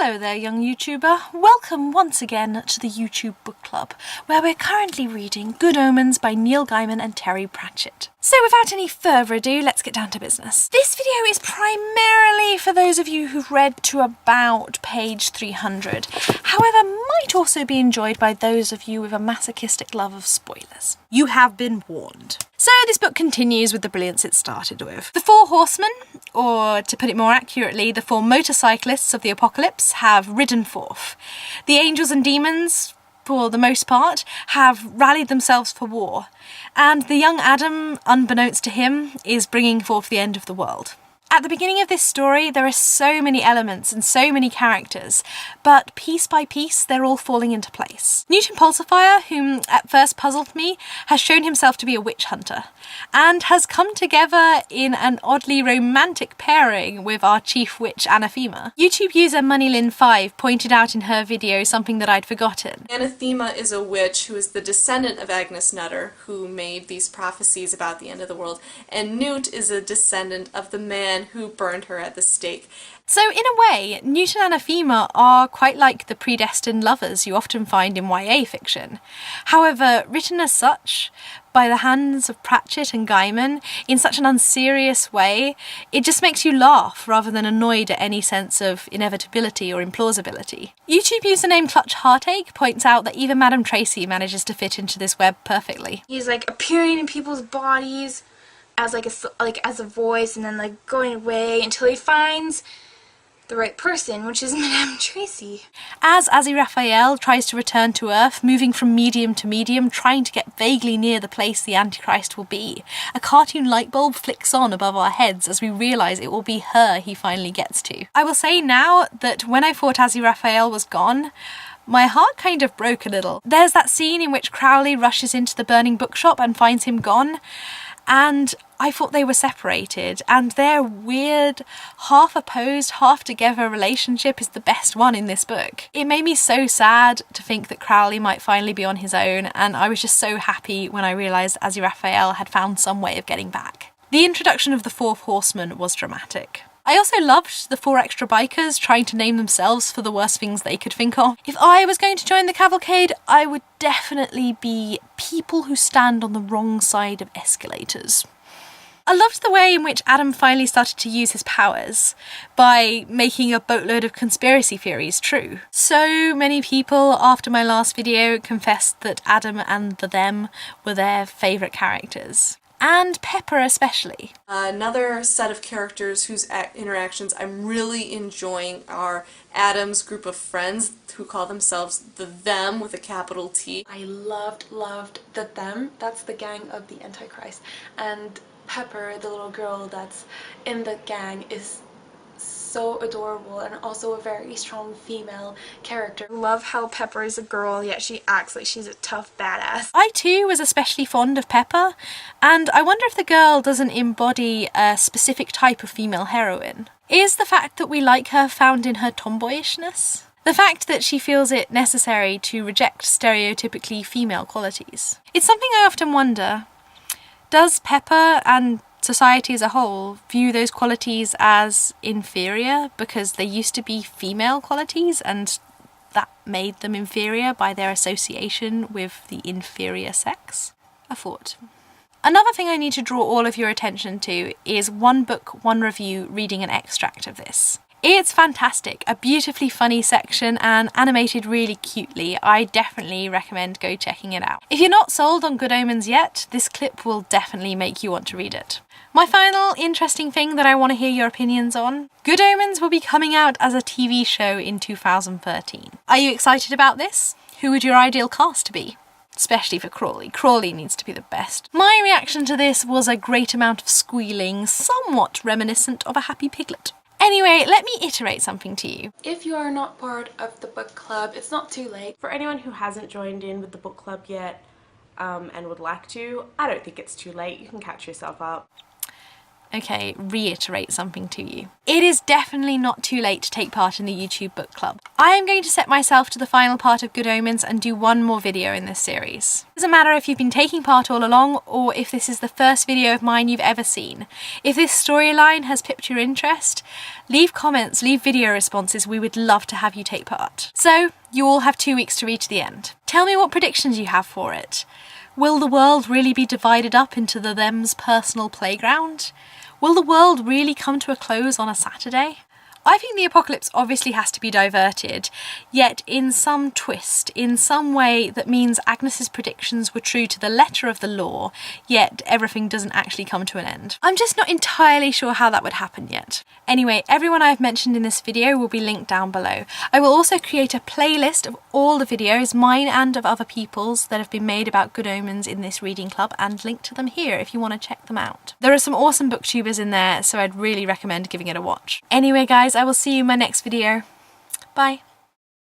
Hello there, young YouTuber. Welcome once again to the YouTube Book Club, where we're currently reading Good Omens by Neil Gaiman and Terry Pratchett. So without any further ado, let's get down to business. This video is primarily for those of you who've read to about page 300, however might also be enjoyed by those of you with a masochistic love of spoilers. You have been warned. So this book continues with the brilliance it started with. The four horsemen, or to put it more accurately, the four motorcyclists of the apocalypse, have ridden forth. The angels and demons, for the most part, have rallied themselves for war, and the young Adam, unbeknownst to him, is bringing forth the end of the world. At the beginning of this story, there are so many elements and so many characters, but piece by piece, they're all falling into place. Newton Pulsifier, whom at first puzzled me, has shown himself to be a witch hunter, and has come together in an oddly romantic pairing with our chief witch, Anathema. YouTube user MoneyLyn5 pointed out in her video something that I'd forgotten. Anathema is a witch who is the descendant of Agnes Nutter, who made these prophecies about the end of the world, and Newt is a descendant of the man who burned her at the stake. So in a way, Newt and Anathema are quite like the predestined lovers you often find in YA fiction. However, written as such, by the hands of Pratchett and Gaiman, in such an unserious way, it just makes you laugh rather than annoyed at any sense of inevitability or implausibility. YouTube username ClutchHeartache points out that even Madame Tracy manages to fit into this web perfectly. He's like appearing in people's bodies as as a voice, and then like going away until he finds the right person, which is Madame Tracy. As Aziraphale tries to return to Earth, moving from medium to medium, trying to get vaguely near the place the Antichrist will be, a cartoon light bulb flicks on above our heads as we realise it will be her he finally gets to. I will say now that when I thought Aziraphale was gone, my heart kind of broke a little. There's that scene in which Crowley rushes into the burning bookshop and finds him gone, and I thought they were separated, and their weird, half-opposed, half-together relationship is the best one in this book. It made me so sad to think that Crowley might finally be on his own, and I was just so happy when I realised Aziraphale had found some way of getting back. The introduction of the fourth horseman was dramatic. I also loved the four extra bikers trying to name themselves for the worst things they could think of. If I was going to join the cavalcade, I would definitely be people who stand on the wrong side of escalators. I loved the way in which Adam finally started to use his powers by making a boatload of conspiracy theories true. So many people after my last video confessed that Adam and the them were their favourite characters. And Pepper especially. Another set of characters whose interactions I'm really enjoying are Adam's group of friends who call themselves the Them with a capital T. I loved the Them. That's the gang of the Antichrist. And Pepper, the little girl that's in the gang, is so adorable and also a very strong female character. I love how Pepper is a girl, yet she acts like she's a tough badass. I too was especially fond of Pepper, and I wonder if the girl doesn't embody a specific type of female heroine. Is the fact that we like her found in her tomboyishness? The fact that she feels it necessary to reject stereotypically female qualities? It's something I often wonder. Does Pepper and society as a whole view those qualities as inferior because they used to be female qualities and that made them inferior by their association with the inferior sex? A thought. Another thing I need to draw all of your attention to is One Book, One Review reading an extract of this. It's fantastic, a beautifully funny section and animated really cutely. I definitely recommend go checking it out. If you're not sold on Good Omens yet, this clip will definitely make you want to read it. My final interesting thing that I want to hear your opinions on: Good Omens will be coming out as a TV show in 2013. Are you excited about this? Who would your ideal cast to be? Especially for Crawley. Crawley needs to be the best. My reaction to this was a great amount of squealing, somewhat reminiscent of a happy piglet. Anyway, let me iterate something to you. If you are not part of the book club, it's not too late. For anyone who hasn't joined in with the book club yet and would like to, I don't think it's too late. You can catch yourself up. okay, reiterate something to you. It is definitely not too late to take part in the YouTube book club. I am going to set myself to the final part of Good Omens and do one more video in this series. It doesn't matter if you've been taking part all along or if this is the first video of mine you've ever seen. If this storyline has piqued your interest, leave comments, leave video responses. We would love to have you take part. So, you all have 2 weeks to read to the end. Tell me what predictions you have for it. Will the world really be divided up into the them's personal playground? Will the world really come to a close on a Saturday? I think the apocalypse obviously has to be diverted, yet in some twist, in some way that means Agnes's predictions were true to the letter of the law, yet everything doesn't actually come to an end. I'm just not entirely sure how that would happen yet. Anyway, everyone I've mentioned in this video will be linked down below. I will also create a playlist of all the videos, mine and of other people's, that have been made about Good Omens in this reading club, and link to them here if you want to check them out. There are some awesome booktubers in there, so I'd really recommend giving it a watch. Anyway guys, I will see you in my next video. Bye.